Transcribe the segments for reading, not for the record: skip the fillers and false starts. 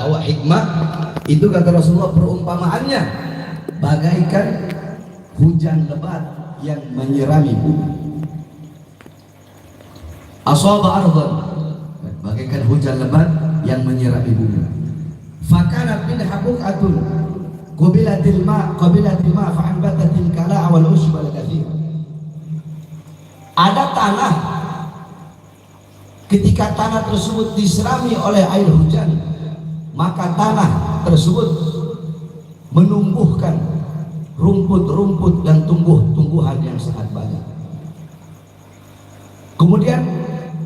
tahu hikmah itu, kata Rasulullah, perumpamaannya bagaikan hujan lebat yang menyirami bumi. Asaba ardhan, bagaikan hujan lebat yang menyirami bumi. Fakanat minha buq'atun qabilatil ma fa'anbatatil kala'a wal ushba al-kathir. Ada tanah, ketika tanah tersebut diserami oleh air hujan, maka tanah tersebut menumbuhkan rumput-rumput dan tumbuh-tumbuhan yang sangat banyak. Kemudian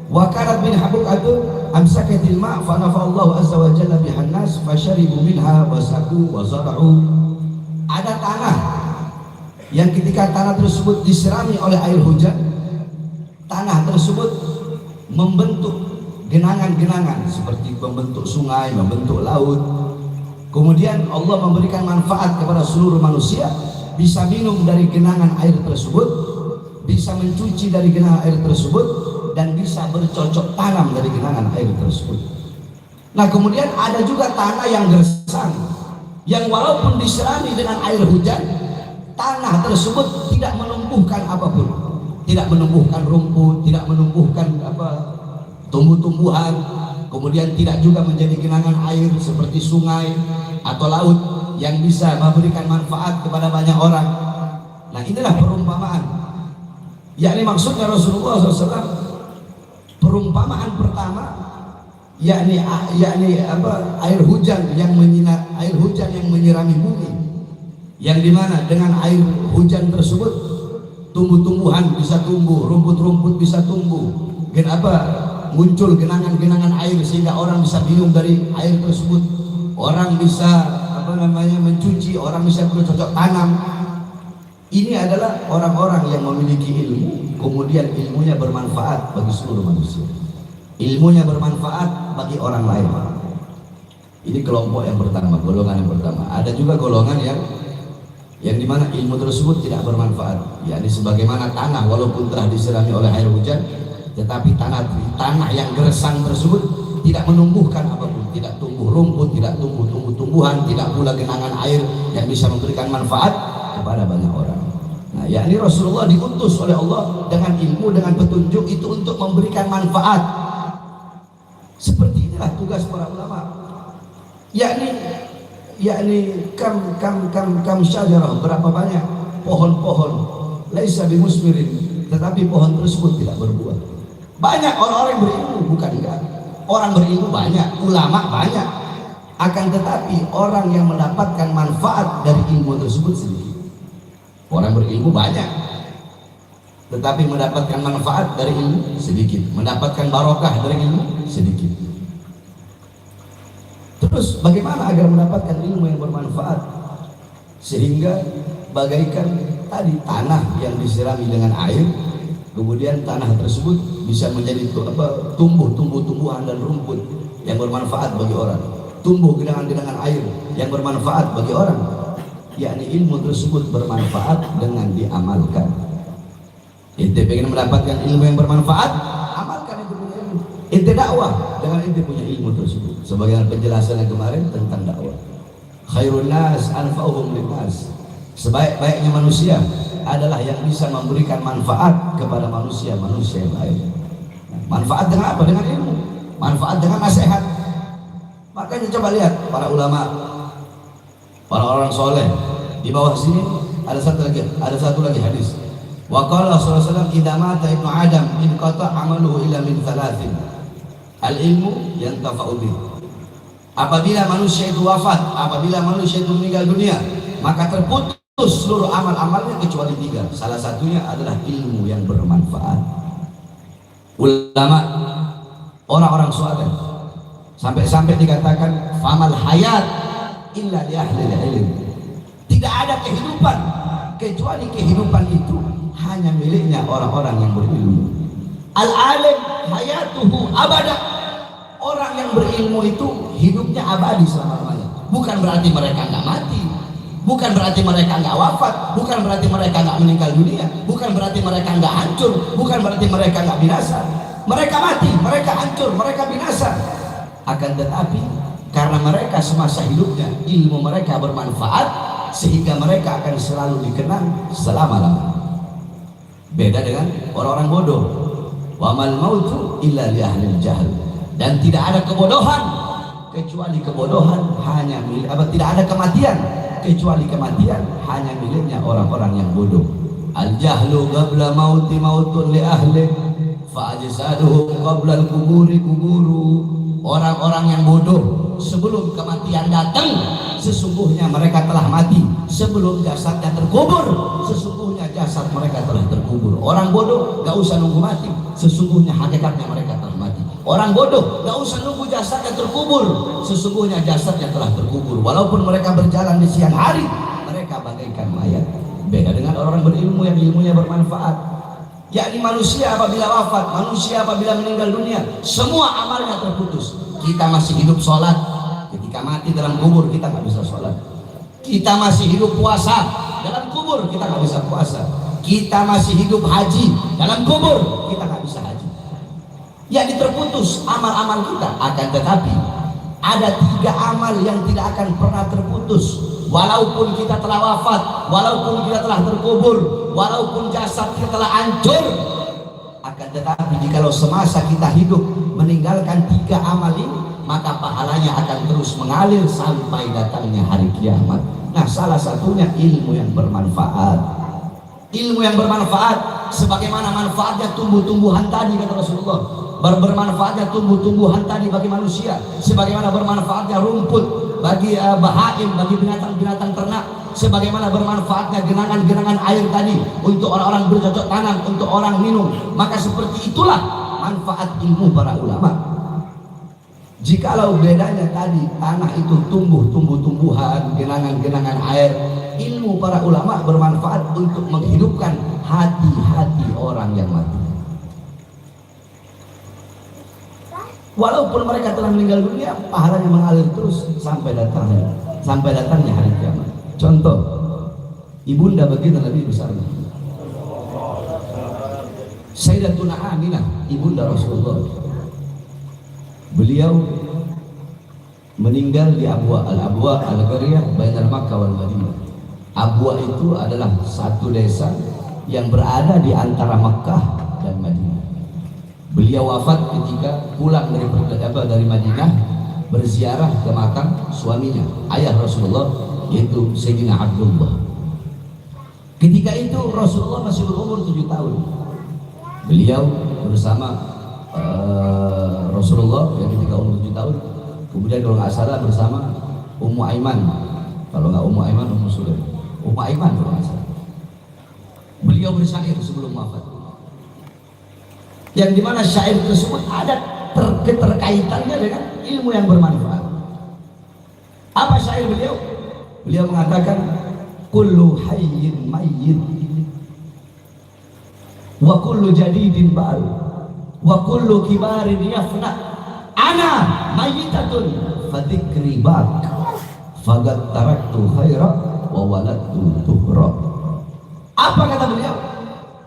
wakarat bin habuk atu amsakatil ma' fa nafa'allahu azza wa jalla bihan nas fasharibu minha wasaku wa zara'u. Ada tanah yang ketika tanah tersebut diserami oleh air hujan, tanah tersebut membentuk genangan-genangan seperti membentuk sungai, membentuk laut. Kemudian Allah memberikan manfaat kepada seluruh manusia, bisa minum dari genangan air tersebut, bisa mencuci dari genangan air tersebut, dan bisa bercocok tanam dari genangan air tersebut. Nah, kemudian ada juga tanah yang gersang, yang walaupun diserami dengan air hujan, tanah tersebut tidak menumbuhkan apapun, tidak menumbuhkan rumput, tidak menumbuhkan tumbuh-tumbuhan, kemudian tidak juga menjadi genangan air seperti sungai atau laut yang bisa memberikan manfaat kepada banyak orang. Nah, inilah perumpamaan, yakni maksudnya Rasulullah SAW, perumpamaan pertama yakni air hujan yang menyirami bumi, yang dimana dengan air hujan tersebut tumbuh-tumbuhan bisa tumbuh, rumput-rumput bisa tumbuh, muncul genangan-genangan air sehingga orang bisa minum dari air tersebut, orang bisa mencuci, orang bisa bercocok tanam. Ini adalah orang-orang yang memiliki ilmu, kemudian ilmunya bermanfaat bagi seluruh manusia, ilmunya bermanfaat bagi orang lain. Ini kelompok yang pertama, golongan yang pertama. Ada juga golongan yang dimana ilmu tersebut tidak bermanfaat, yakni sebagaimana tanah walaupun telah diserami oleh air hujan, tetapi tanah yang gersang tersebut tidak menumbuhkan apapun, tidak tumbuh rumput, tidak tumbuh tumbuhan, tidak pula genangan air yang bisa memberikan manfaat kepada banyak orang. Nah, yakni Rasulullah diutus oleh Allah dengan ilmu, dengan petunjuk itu untuk memberikan manfaat. Seperti inilah tugas para ulama, yakni kam syajarah, berapa banyak pohon-pohon laisa bimusmirin, tetapi pohon tersebut tidak berbuah. Banyak orang-orang yang berilmu, bukan enggak, orang berilmu banyak, ulama banyak, akan tetapi orang yang mendapatkan manfaat dari ilmu tersebut sedikit. Orang berilmu banyak, tetapi mendapatkan manfaat dari ilmu sedikit, mendapatkan barokah dari ilmu sedikit. Terus bagaimana agar mendapatkan ilmu yang bermanfaat? Sehingga bagaikan tadi tanah yang disirami dengan air, kemudian tanah tersebut bisa menjadi tumbuh-tumbuhan dan rumput yang bermanfaat bagi orang, tumbuh genangan-genangan air yang bermanfaat bagi orang, yakni ilmu tersebut bermanfaat dengan diamalkan. Ente pengen mendapatkan ilmu yang bermanfaat, amalkan itu punya ilmu. Ente dakwah dengan ente punya ilmu tersebut. Sebagaimana penjelasan yang kemarin tentang dakwah, khairun nas anfa'uhum linnas, sebaik-baiknya manusia adalah yang bisa memberikan manfaat kepada manusia-manusia yang lain. Manfaat dengan apa? Dengan ilmu. Manfaat dengan nasihat. Makanya coba lihat para ulama, para orang soleh. Di bawah sini ada satu lagi hadis. Wa qala sallallahu alaihi wasallam, idza mata ibnu adam in qata amaluhu illa min thalathin, al ilmu yantafa'u bih. Apabila manusia itu wafat, apabila manusia itu meninggal dunia, maka terputus seluruh amal-amalnya kecuali 3. Salah satunya adalah ilmu yang bermanfaat. Ulama, orang-orang saleh, sampai-sampai dikatakan famal hayat illa li ahli ilm. Tidak ada kehidupan kecuali kehidupan itu hanya miliknya orang-orang yang berilmu. Al-alim hayatuhu abada. Orang yang berilmu itu hidupnya abadi selama-lamanya. Bukan berarti mereka nggak mati, bukan berarti mereka nggak wafat, bukan berarti mereka nggak meninggal dunia, bukan berarti mereka nggak hancur, bukan berarti mereka nggak binasa. Mereka mati, mereka hancur, mereka binasa. Akan tetapi karena mereka mereka semasa hidupnya ilmu mereka bermanfaat sehingga mereka akan selalu dikenang selama-lamanya. Beda dengan orang-orang bodoh. Wa mal mautu illa li ahlil jahl. Dan tidak ada kebodohan kecuali kebodohan hanya milik tidak ada kematian kecuali kematian hanya miliknya orang-orang yang bodoh. Al jahlu qabla mauti mautun li ahli fa ajsaduhum qabla al kuburi kuburu. Orang-orang yang bodoh sebelum kematian datang sesungguhnya mereka telah mati. Sebelum jasadnya terkubur sesungguhnya jasad mereka telah terkubur. Orang bodoh gak usah nunggu mati, sesungguhnya hakikatnya mereka telah mati. Orang bodoh gak usah nunggu jasadnya terkubur, sesungguhnya jasadnya telah terkubur. Walaupun mereka berjalan di siang hari, mereka bagaikan mayat. Beda dengan orang berilmu yang ilmunya bermanfaat. Yakni manusia apabila wafat, manusia apabila meninggal dunia, semua amalnya terputus. Kita masih hidup sholat, ketika mati dalam kubur kita nggak bisa sholat. Kita masih hidup puasa, dalam kubur kita nggak bisa puasa. Kita masih hidup haji, dalam kubur kita nggak bisa haji. Yakni terputus amal-amal kita. Akan tetapi ada 3 amal yang tidak akan pernah terputus. Walaupun kita telah wafat, walaupun kita telah terkubur, walaupun jasad kita telah hancur, akan tetapi jikalau semasa kita hidup meninggalkan 3 amal ini, maka pahalanya akan terus mengalir sampai datangnya hari kiamat. Nah, salah satunya ilmu yang bermanfaat. Ilmu yang bermanfaat sebagaimana manfaatnya tumbuh-tumbuhan tadi kata Rasulullah. Bermanfaatnya tumbuh-tumbuhan tadi bagi manusia, sebagaimana bermanfaatnya rumput bagi bahaim, bagi binatang-binatang ternak, sebagaimana bermanfaatnya genangan-genangan air tadi untuk orang-orang bercocok tanam, untuk orang minum. Maka seperti itulah manfaat ilmu para ulama. Jikalau bedanya tadi tanah itu tumbuh-tumbuhan, genangan-genangan air, ilmu para ulama bermanfaat untuk menghidupkan hati-hati orang yang mati. Walaupun mereka telah meninggal dunia, pahalanya mengalir terus sampai datangnya hari kiamat. Contoh, ibunda baginda Nabi besarnya Sayyidatuna Aminah, ibunda Rasulullah. Beliau meninggal di Abwa al-Qaryah bainal Makkah wal Madinah. Abwa itu adalah satu desa yang berada di antara Makkah dan Madinah. Beliau wafat ketika pulang dari Madinah berziarah ke makam suaminya, ayah Rasulullah, yaitu Sayyidina Abdullah. Ketika itu Rasulullah masih berumur 7 tahun. Beliau bersama Rasulullah yang ketika umur 7 tahun, kemudian kalau nggak salah bersama Ummu Aiman, kalau nggak Ummu Aiman, Ummu Sulaim, Ummu Aiman kalau nggak salah. Beliau bersyair sebelum wafat, yang dimana syair tersebut ada keterkaitannya dengan ilmu yang bermanfaat. Apa syair beliau? Beliau mengatakan, kullu hayyin mayyit wa kullu jadidin bal wa kullu kibarin yafna ana mayyitatun fadhikri bak faqad taraktu khaira wa waladtu tuhra. Apa kata beliau?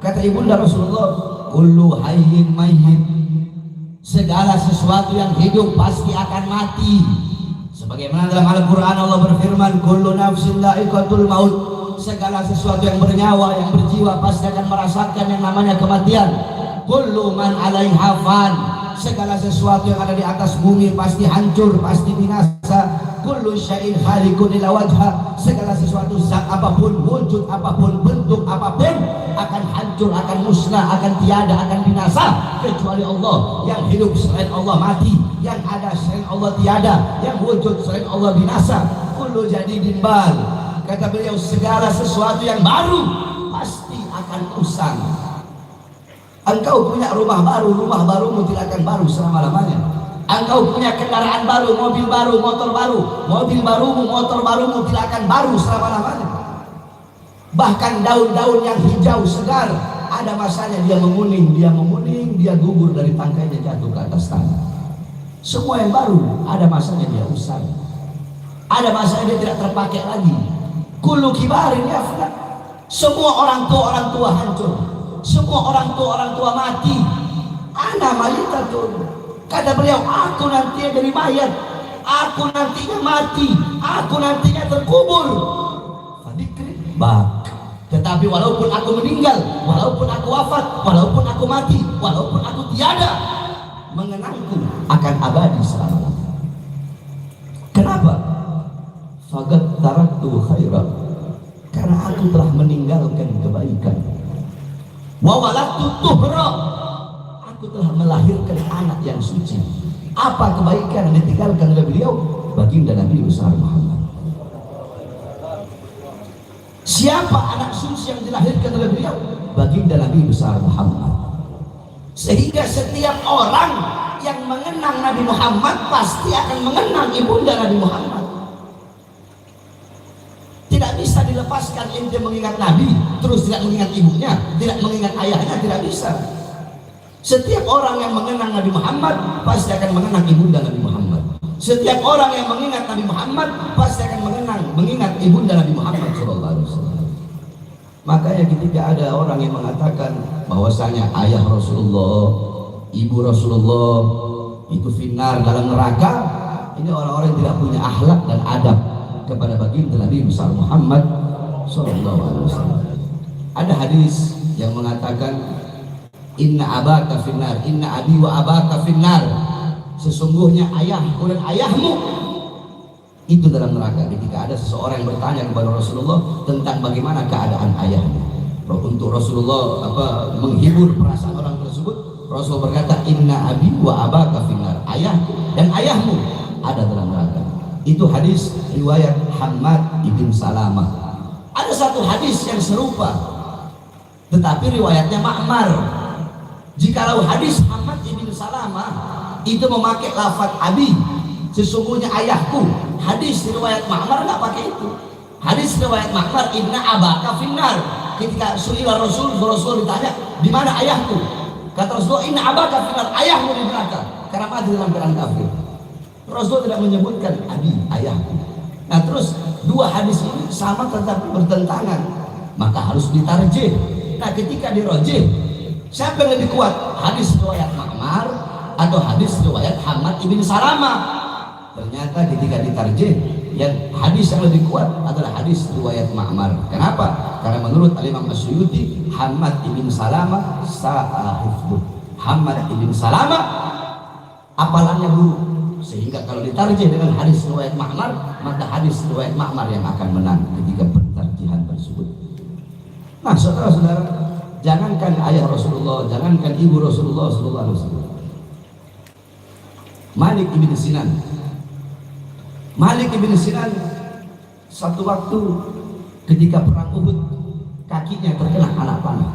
Kata ibunda Rasulullah, kullu hayyin mayyit, segala sesuatu yang hidup pasti akan mati. Sebagaimana dalam Al-Quran Allah berfirman, kullu nafsin dha'iqatul maut, segala sesuatu yang bernyawa, yang berjiwa pasti akan merasakan yang namanya kematian. Kullu man 'alaiha fan, segala sesuatu yang ada di atas bumi pasti hancur, pasti binasa. Kullu syai'in halikun ila wajha, segala sesuatu zat apapun, wujud apapun, bentuk apapun akan hancur, akan musnah, akan tiada, akan binasa kecuali Allah. Yang hidup selain Allah mati, yang ada selain Allah tiada, yang wujud selain Allah binasa. Kullu jadidin bal, kata beliau, segala sesuatu yang baru pasti akan usang. Engkau punya rumah barumu tidak akan baru selama-lamanya. Engkau punya kendaraan baru, mobil baru, motor baru, mobil barumu, motor barumu tidak akan baru selama-lamanya. Bahkan daun-daun yang hijau segar, ada masanya dia menguning, dia gugur dari tangkainya jatuh ke atas tanah. Semua yang baru ada masanya dia usai, ada masanya dia tidak terpakai lagi. Kullu kibarin yafna, semua orang tua hancur, semua orang tua mati. Ana mayyitatun, kata beliau, aku nanti jadi mayat, aku nantinya mati, aku nantinya terkubur. Fadikri bak. Tetapi walaupun aku meninggal, walaupun aku wafat, walaupun aku mati, walaupun aku tiada, mengenangku akan abadi selama-lamanya. Kenapa? Faqad taraktu khairan, karena aku telah meninggalkan kebaikan. Wa waladtu tuhra, aku telah melahirkan anak yang suci. Apa kebaikan yang ditinggalkan oleh beliau? Baginda Nabi besar Muhammad. Siapa anak suci yang dilahirkan oleh beliau? Baginda Nabi besar Muhammad. Sehingga setiap orang yang mengenang Nabi Muhammad pasti akan mengenang ibunda Nabi Muhammad. Tidak bisa dilepaskan ente mengingat Nabi terus tidak mengingat ibunya, tidak mengingat ayahnya, tidak bisa. Setiap orang yang mengenang Nabi Muhammad pasti akan mengenang ibunda Nabi Muhammad. Setiap orang yang mengingat Nabi Muhammad pasti akan mengingat ibunda Nabi Muhammad SAW. Makanya ketika ada orang yang mengatakan bahwasanya ayah Rasulullah, ibu Rasulullah itu finnar dalam neraka, ini orang-orang yang tidak punya akhlak dan adab kepada baginda Nabi besar Muhammad SAW. Ada hadis yang mengatakan inna abaka finnar, inna abi wa abaka finnar, sesungguhnya ayahku dan ayahmu itu dalam neraka. Ketika ada seseorang yang bertanya kepada Rasulullah tentang bagaimana keadaan ayahnya, untuk Rasulullah menghibur perasaan orang tersebut, Rasul berkata inna abi wa abaka finnar, ayahku dan ayahmu ada dalam neraka. Itu hadis riwayat Hammad ibn Salamah. Ada satu hadis yang serupa tetapi riwayatnya Ma'mar. Jikalau hadis Hammad ibn Salamah itu memakai lafaz abi, sesungguhnya ayahku, hadis riwayat Ma'mar nggak pakai itu. Hadis riwayat Ma'mar inna abaka finnar. Ketika suila Rasul ditanya di mana ayahku, kata Rasulullah inna abaka finnar, ayahmu di neraka karena mati dalam keadaan kafir. Rasul tidak menyebutkan abi, ayahku. Nah terus dua hadis ini sama tetapi bertentangan, maka harus ditarjih. Nah ketika dirojih, siapa yang lebih kuat? Hadis riwayat Ma'mar atau hadis riwayat Hammad ibn Salamah? Ternyata ketika ditarjih, yang hadis yang lebih kuat adalah hadis riwayat Ma'mar. Kenapa? Karena menurut Al-Imam As-Suyuti, Hammad ibn Salamah sa'ahifdu. Hammad ibn Salamah apalannya buruk, sehingga kalau ditarjih dengan hadis riwayat Ma'mar, maka hadis riwayat Ma'mar yang akan menang ketika pentarjihan tersebut. Nah saudara-saudara, jangankan ayah Rasulullah, jangankan ibu Rasulullah SAW, Malik ibn Sinan. Malik ibn Sinan satu waktu ketika perang Uhud, kakinya terkena anak panah.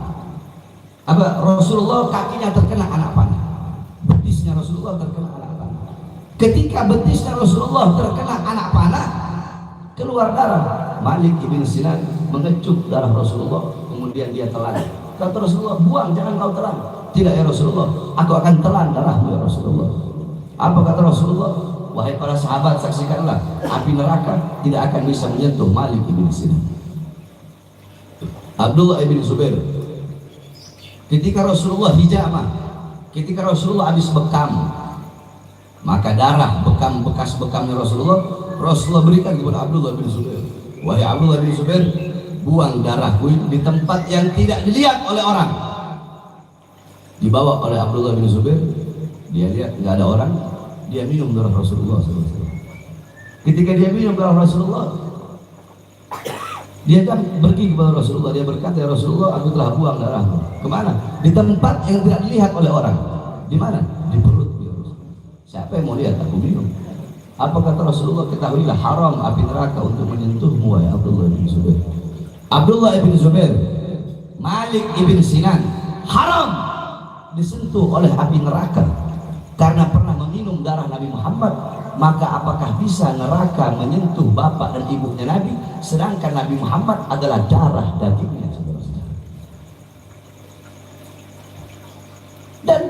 Rasulullah kakinya terkena anak panah, betisnya Rasulullah terkena anak panah. Ketika betisnya Rasulullah terkena anak panah, keluar darah. Malik ibn Sinan mengecup darah Rasulullah, kemudian dia telan. Kata Rasulullah, buang, jangan kau telan. Tidak ya Rasulullah, aku akan telan darahmu ya Rasulullah. Apa kata Rasulullah? Wahai para sahabat, saksikanlah, api neraka tidak akan bisa menyentuh Malik ibn Sinan. Abdullah ibn Zubair, ketika Rasulullah hijamah, ketika Rasulullah habis bekam, maka darah bekas bekamnya Rasulullah berikan kepada Abdullah bin Zubair. Wahai Abdullah bin Zubair, buang darahku di tempat yang tidak dilihat oleh orang. Dibawa oleh Abdullah bin Zubair, dia lihat nggak ada orang, dia minum darah Rasulullah SAW. Ketika dia minum darah Rasulullah, dia kan pergi kepada Rasulullah, dia berkata, ya Rasulullah, aku telah buang darahmu. Kemana? Di tempat yang tidak dilihat oleh orang. Di mana? Di perut. Siapa yang mau lihat aku minum? Apa kata Rasulullah? Ketahuilah haram api neraka untuk menyentuhmu, wahai Abdullah bin Zubair. Abdullah bin Zubair, Malik ibn Sinan haram disentuh oleh api neraka karena pernah meminum darah Nabi Muhammad. Maka apakah bisa neraka menyentuh bapak dan ibunya Nabi, sedangkan Nabi Muhammad adalah darah dagingnya, saudara-saudara. Dan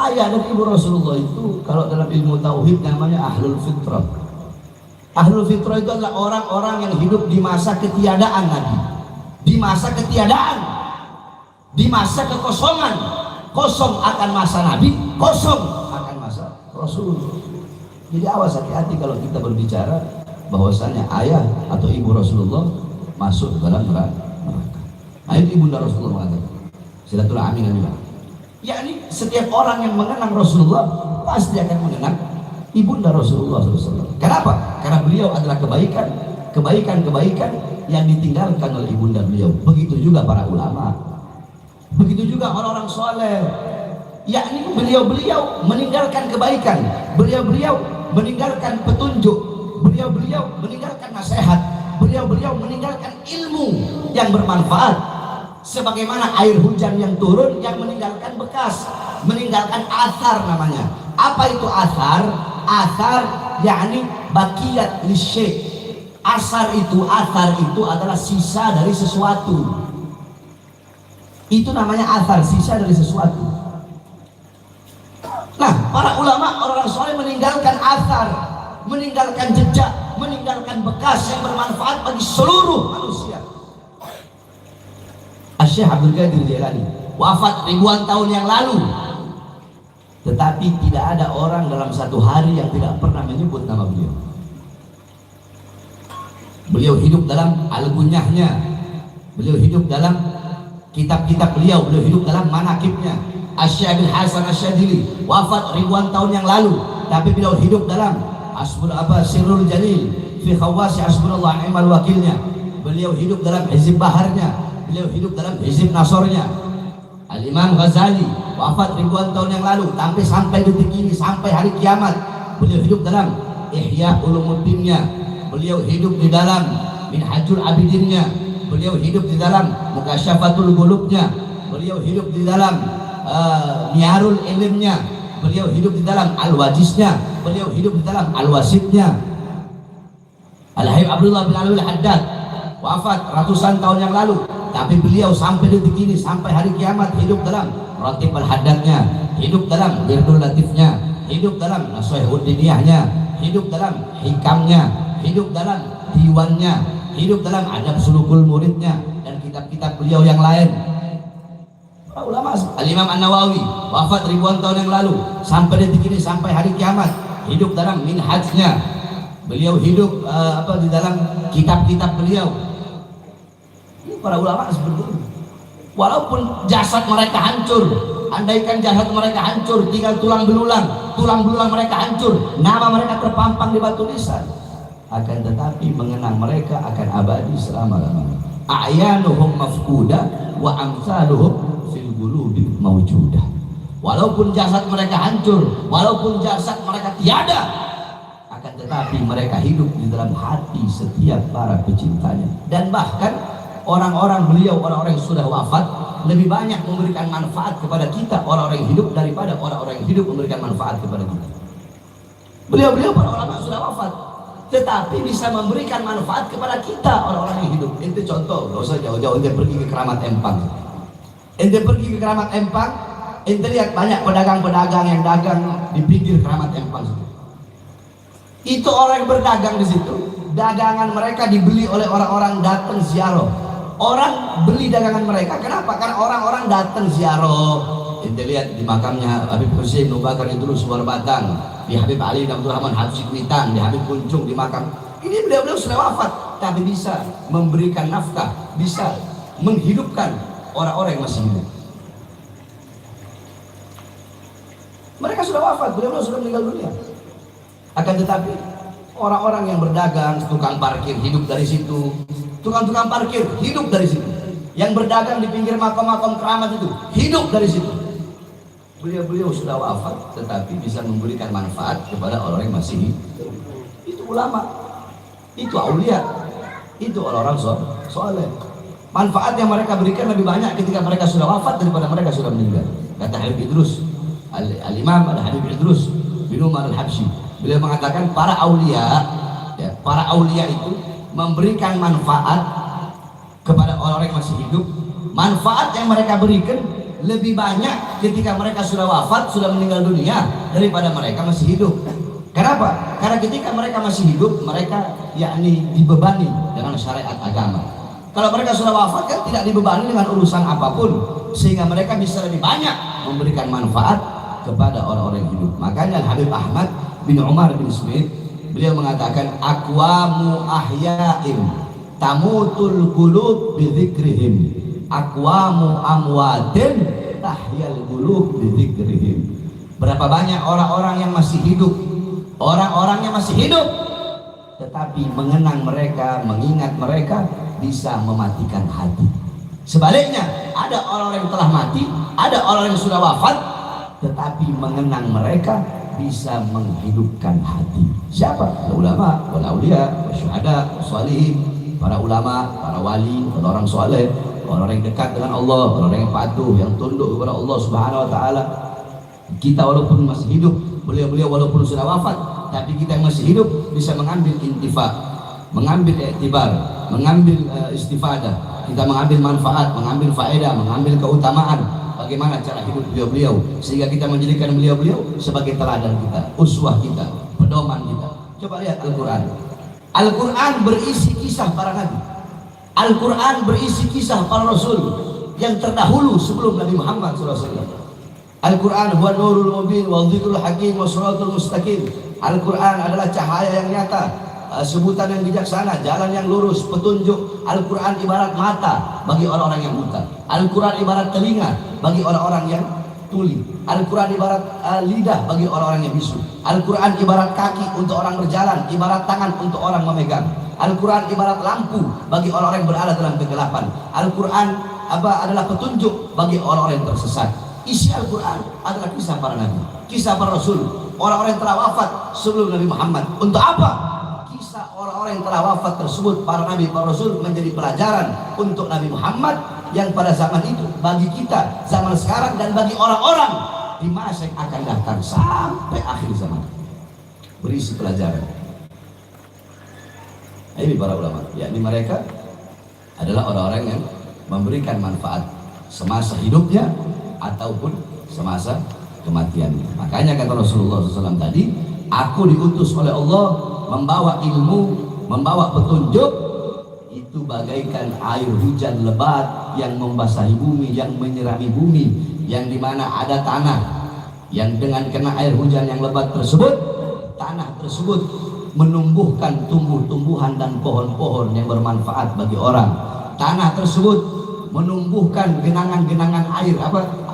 ayah dan ibu Rasulullah itu kalau dalam ilmu tauhid namanya ahlul fitrah. Ahlul fitrah itu adalah orang-orang yang hidup di masa ketiadaan Nabi, di masa ketiadaan, di masa kekosongan. Kosong akan masa Nabi, kosong akan masa Rasul. Jadi awas, hati-hati kalau kita berbicara bahwasanya ayah atau ibu Rasulullah masuk dalam neraka. Nah, itu ibunda Rasulullah mengatakan silaturahmi kan juga. Yakni setiap orang yang mengenang Rasulullah pasti akan mengenang ibunda Rasulullah SAW. Kenapa? Karena beliau adalah kebaikan yang ditinggalkan oleh ibunda beliau. Begitu juga para ulama, begitu juga orang-orang soleh. Yakni beliau meninggalkan kebaikan, beliau meninggalkan petunjuk, beliau meninggalkan nasihat, beliau meninggalkan ilmu yang bermanfaat. Sebagaimana air hujan yang turun yang meninggalkan bekas, meninggalkan athar namanya. Apa itu athar? Athar yakni bakiyat lisyai. Athar itu adalah sisa dari sesuatu. Itu namanya athar, sisa dari sesuatu. Nah, para ulama, orang-orang soleh meninggalkan athar, meninggalkan jejak, meninggalkan bekas yang bermanfaat bagi seluruh manusia. Syekh Abdul Qadir Jailani wafat ribuan tahun yang lalu, tetapi tidak ada orang dalam satu hari yang tidak pernah menyebut nama beliau. Beliau hidup dalam al-gunyahnya, beliau hidup dalam kitab-kitab beliau hidup dalam manakibnya. Syekh Abdul Hasan Asyadili wafat ribuan tahun yang lalu, tapi beliau hidup dalam Sirrul Jalil fi khawasi hasbunallah ni'mal wakilnya. Beliau hidup dalam hizib baharnya, beliau hidup dalam hizib nasornya. Al-Imam Ghazali wafat ribuan tahun yang lalu, tapi sampai detik ini, sampai hari kiamat, beliau hidup dalam Ihya Ulumuddinnya, beliau hidup di dalam Minhajul Abidinnya, beliau hidup di dalam Mukasyafatul Qulubnya, beliau hidup di dalam Miarul Ilmnya, beliau hidup di dalam Al-Wajiznya, beliau hidup di dalam Al-Wasidnya. Al-Habib Abdullah bin Alwi Al-Haddad wafat ratusan tahun yang lalu, tapi beliau sampai detik ini, sampai hari kiamat hidup dalam Ratib Al-Haddadnya, hidup dalam Wirdul Latifnya, hidup dalam Nasuhuddiniyahnya, hidup dalam Hikamnya, hidup dalam Diwannya, hidup dalam Adab Sulukul Muridnya, dan kitab-kitab beliau yang lain. Para ulama, Al-Imam An-Nawawi wafat ribuan tahun yang lalu, sampai detik ini, sampai hari kiamat hidup dalam Minhajnya, beliau hidup di dalam kitab-kitab beliau. Para ulama seperti itu. Walaupun jasad mereka hancur, andaikan jasad mereka hancur, tinggal tulang belulang mereka hancur, nama mereka terpampang di batu nisan, akan tetapi mengenang mereka akan abadi selama-lamanya. A'yanuhum mafkuda wa amsaluhum fil qulubi mawjudah. Walaupun jasad mereka hancur, walaupun jasad mereka tiada, akan tetapi mereka hidup di dalam hati setiap para pecintanya. Dan bahkan orang-orang beliau, orang-orang yang sudah wafat, lebih banyak memberikan manfaat kepada kita orang-orang yang hidup daripada orang-orang yang hidup memberikan manfaat kepada kita. Beliau-beliau para ulama sudah wafat, tetapi bisa memberikan manfaat kepada kita orang-orang yang hidup. Ente contoh, gak usah jauh-jauh, ente pergi ke Keramat Empang. Ente pergi ke Keramat Empang, ente lihat banyak pedagang-pedagang yang dagang di pinggir Keramat Empang. Itu orang yang berdagang di situ, dagangan mereka dibeli oleh orang-orang datang ziarah. Orang beli dagangan mereka, kenapa? Karena orang-orang datang ziarah. Kita lihat di makamnya Habib Husain bin Bakar Idrus Suwar Batang, di Habib Ali bin Abdul Rahman Habsyi Kuitang, di Habib Kuncung, di makam ini beliau-beliau sudah wafat, tapi bisa memberikan nafkah, bisa menghidupkan orang-orang yang masih hidup. Mereka sudah wafat, beliau-beliau sudah meninggal dunia. Akan tetapi orang-orang yang berdagang, tukang parkir hidup dari situ, tukang-tukang parkir hidup dari situ, yang berdagang di pinggir makam-makam keramat itu hidup dari situ. Beliau-beliau sudah wafat, tetapi bisa memberikan manfaat kepada orang yang masih hidup. Itu ulama, itu aulia, itu orang-orang soleh. Manfaat yang mereka berikan lebih banyak ketika mereka sudah wafat daripada mereka sudah meninggal. Kata Habib Idrus, Al-Imam Habib Idrus bin Umar Al-Habsyi, beliau mengatakan para aulia itu memberikan manfaat kepada orang-orang yang masih hidup. Manfaat yang mereka berikan lebih banyak ketika mereka sudah wafat, sudah meninggal dunia, daripada mereka masih hidup. Kenapa? Karena ketika mereka masih hidup, mereka yakni dibebani dengan syariat agama. Kalau mereka sudah wafat kan tidak dibebani dengan urusan apapun, sehingga mereka bisa lebih banyak memberikan manfaat kepada orang-orang yang hidup. Makanya Habib Ahmad bin Umar bin Smith, beliau mengatakan aqwamu ahya'in tamutul qulub bi dzikrihim, aqwamu amwatin tahyal qulub bi dzikrihim. Berapa banyak orang-orang yang masih hidup, orang-orang yang masih hidup, tetapi mengenang mereka, mengingat mereka bisa mematikan hati. Sebaliknya, ada orang yang telah mati, ada orang yang sudah wafat, tetapi mengenang mereka bisa menghidupkan hati. Siapa? Ulama, wal aulia, wasyuhada, wassalihin, para ulama, para wali, orang soleh, orang yang dekat dengan Allah, orang yang patuh, yang tunduk kepada Allah Subhanahu wa taala. Kita walaupun masih hidup, beliau walaupun sudah wafat, tapi kita yang masih hidup bisa mengambil intifa, mengambil iktibar, mengambil istifadah. Kita mengambil manfaat, mengambil faedah, mengambil keutamaan bagaimana cara hidup beliau-beliau, sehingga kita menjadikan beliau-beliau sebagai teladan kita, uswah kita, pedoman kita. Coba lihat Al-Quran. Al-Quran berisi kisah para nabi. Al-Quran berisi kisah para rasul yang terdahulu sebelum Nabi Muhammad SAW. Al-Quran huwa nurul mubin wa dhikrul hakim wa siratul mustaqim. Al-Quran adalah cahaya yang nyata, sebutan yang bijaksana, jalan yang lurus, petunjuk. Al-Quran ibarat mata bagi orang-orang yang buta. Al-Quran ibarat telinga bagi orang-orang yang tuli. Al-Quran ibarat lidah bagi orang-orang yang bisu. Al-Quran ibarat kaki untuk orang berjalan, ibarat tangan untuk orang memegang. Al-Quran ibarat lampu bagi orang-orang yang berada dalam kegelapan. Al-Quran adalah petunjuk bagi orang-orang yang tersesat. Isi Al-Quran adalah kisah para nabi, kisah para rasul, orang-orang yang telah wafat sebelum Nabi Muhammad. Untuk apa? Kisah orang-orang yang telah wafat tersebut, para nabi, para rasul, menjadi pelajaran untuk Nabi Muhammad yang pada zaman itu, bagi kita zaman sekarang, dan bagi orang-orang di masa yang akan datang sampai akhir zaman. Berisi pelajaran. Ini para ulama, yakni mereka adalah orang-orang yang memberikan manfaat semasa hidupnya ataupun semasa kematiannya. Makanya kata Rasulullah SAW tadi, aku diutus oleh Allah membawa ilmu, membawa petunjuk. Itu bagaikan air hujan lebat yang membasahi bumi, yang menyirami bumi, yang dimana ada tanah yang dengan kena air hujan yang lebat tersebut, tanah tersebut menumbuhkan tumbuh-tumbuhan dan pohon-pohon yang bermanfaat bagi orang. Tanah tersebut menumbuhkan genangan-genangan air,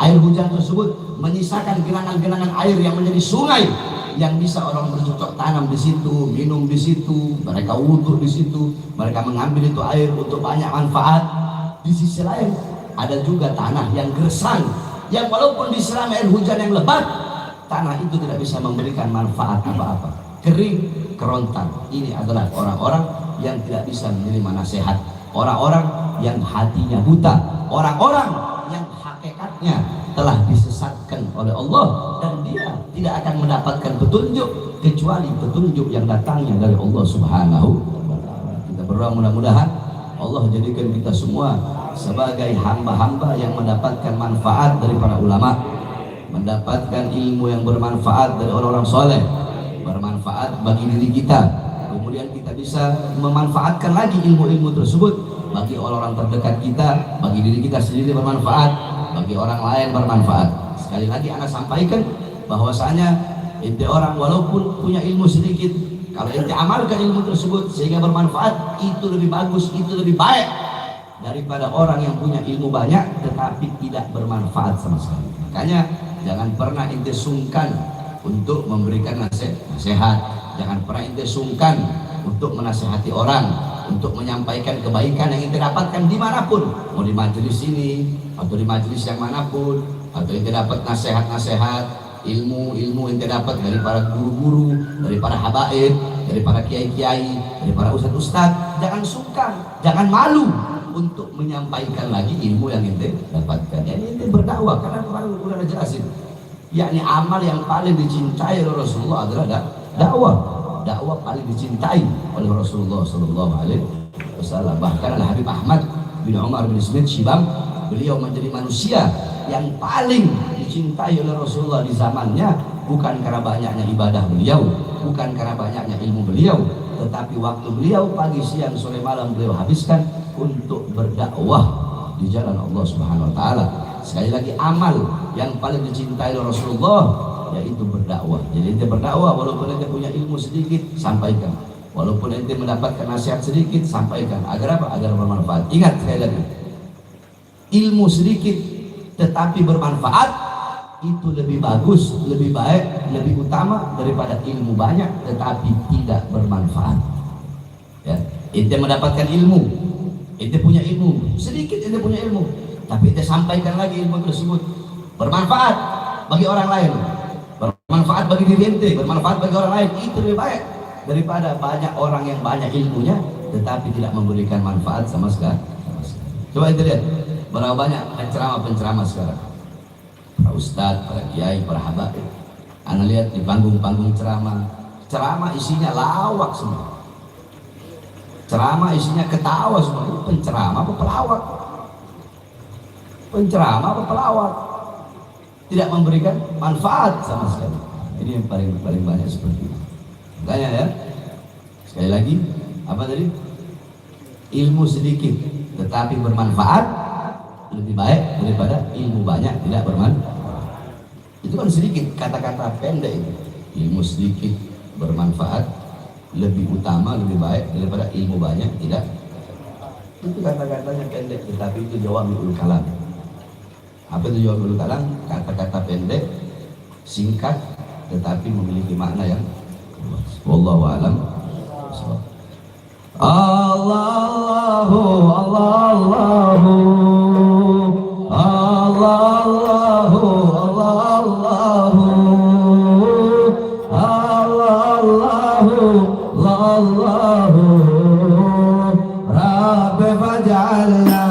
air hujan tersebut menyisakan genangan-genangan air yang menjadi sungai, yang bisa orang bercocok tanam di situ, minum di situ, mereka wudhu di situ, mereka mengambil itu air untuk banyak manfaat. Di sisi lain ada juga tanah yang gersang, yang walaupun disirami air hujan yang lebat, tanah itu tidak bisa memberikan manfaat apa-apa, kering, kerontang. Ini adalah orang-orang yang tidak bisa menerima nasihat, orang-orang yang hatinya buta, orang-orang yang hakikatnya telah disesatkan oleh Allah, dan dia tidak akan mendapatkan petunjuk kecuali petunjuk yang datangnya dari Allah Subhanahu wa taala. Kita berdoa mudah-mudahan Allah jadikan kita semua sebagai hamba-hamba yang mendapatkan manfaat dari para ulama, mendapatkan ilmu yang bermanfaat dari orang-orang soleh, bermanfaat bagi diri kita, kemudian kita bisa memanfaatkan lagi ilmu-ilmu tersebut bagi orang-orang terdekat kita, bagi diri kita sendiri bermanfaat, bagi orang lain bermanfaat. Sekali lagi anak sampaikan bahwasanya ente orang walaupun punya ilmu sedikit, kalau ente amalkan ilmu tersebut sehingga bermanfaat, itu lebih bagus, itu lebih baik daripada orang yang punya ilmu banyak tetapi tidak bermanfaat sama sekali. Makanya jangan pernah ente sungkan untuk memberikan nasihat, jangan pernah ente sungkan untuk menasihati orang, untuk menyampaikan kebaikan yang ente dapatkan dimanapun, mau di majelis ini atau di majelis yang manapun, atau ente dapat nasihat-nasihat, ilmu-ilmu ente dapat dari para guru-guru, dari para habaib, dari para kiai-kiai, dari para ustadz-ustadz. Jangan sungkan, jangan malu untuk menyampaikan lagi ilmu yang ente dapatkan. Ini ente berdakwah, karena kemarin udah jelasin, yakni amal yang paling dicintai oleh Rasulullah adalah dakwah. Dakwah paling dicintai oleh Rasulullah SAW. Bahkan Habib Ahmad bin Umar bin Smith Shibam, beliau menjadi manusia yang paling dicintai oleh Rasulullah di zamannya, bukan karena banyaknya ibadah beliau, bukan karena banyaknya ilmu beliau, tetapi waktu beliau pagi, siang, sore, malam beliau habiskan untuk berdakwah di jalan Allah Subhanahu wa taala. Sekali lagi, amal yang paling dicintai oleh Rasulullah yaitu berdakwah. Jadi ente berdakwah walaupun ente punya ilmu sedikit, sampaikan. Walaupun ente mendapatkan nasihat sedikit, sampaikan. Agar apa? Agar bermanfaat. Ingat sekali lagi, ilmu sedikit tetapi bermanfaat itu lebih bagus, lebih baik, lebih utama daripada ilmu banyak tetapi tidak bermanfaat. Ya, ente mendapatkan ilmu, ente punya ilmu sedikit, ente punya ilmu, tapi ente sampaikan lagi ilmu tersebut bermanfaat bagi orang lain, bermanfaat bagi diri ente, bermanfaat bagi orang lain, itu lebih baik daripada banyak orang yang banyak ilmunya tetapi tidak memberikan manfaat sama sekali. Coba ente lihat berapa banyak penceramah sekarang, para ustadz, para kiai, para habaib. Anda lihat di panggung-panggung ceramah isinya lawak semua. Ceramah isinya ketawa semua. Itu penceramah apa pelawak? Penceramah apa pelawak? Tidak memberikan manfaat sama sekali. Ini yang paling banyak seperti itu. Makanya ya, sekali lagi, apa tadi? Ilmu sedikit tetapi bermanfaat lebih baik daripada ilmu banyak tidak bermanfaat. Itu kan sedikit, kata-kata pendek itu. Ilmu sedikit bermanfaat lebih utama, lebih baik daripada ilmu banyak tidak. Itu kata-katanya pendek tetapi itu jawami'ul kalam. Apa itu jawami'ul kalam? Kata-kata pendek, singkat tetapi memiliki makna yang luas. Wallahu a'lam. Allahu Allahu Allahu Allahu Allahu Rabbi faj'alna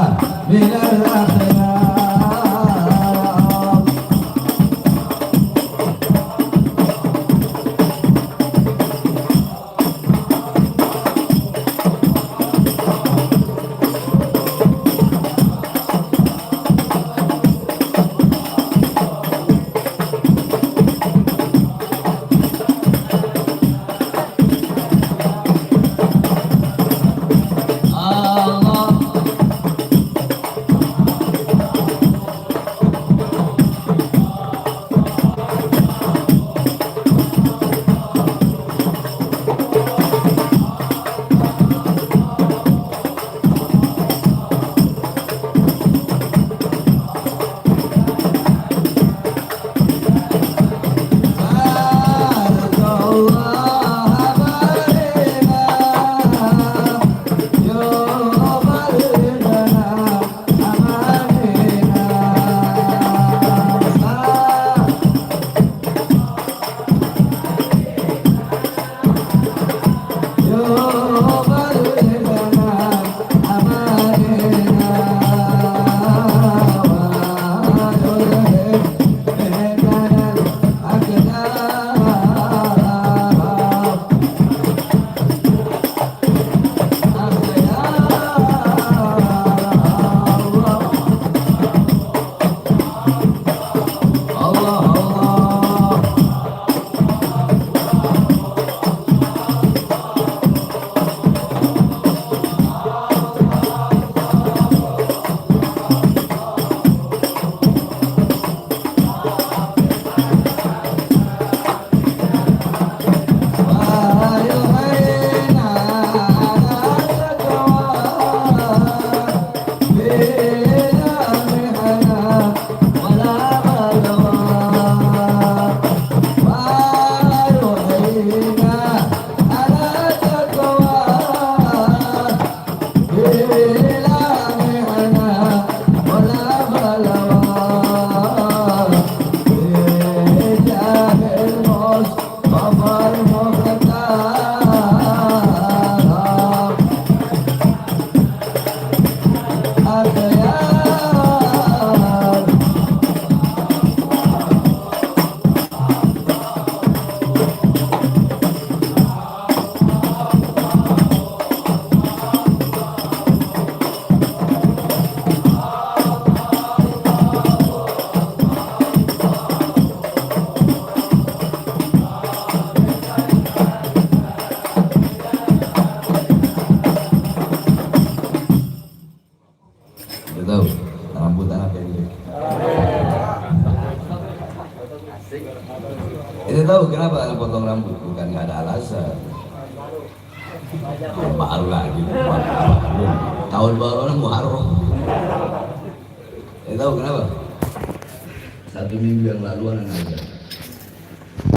minal akhyar. baru lagi. Tahun baru Muharram. Tahu kenapa? 1 minggu yang lalu anak ngajar.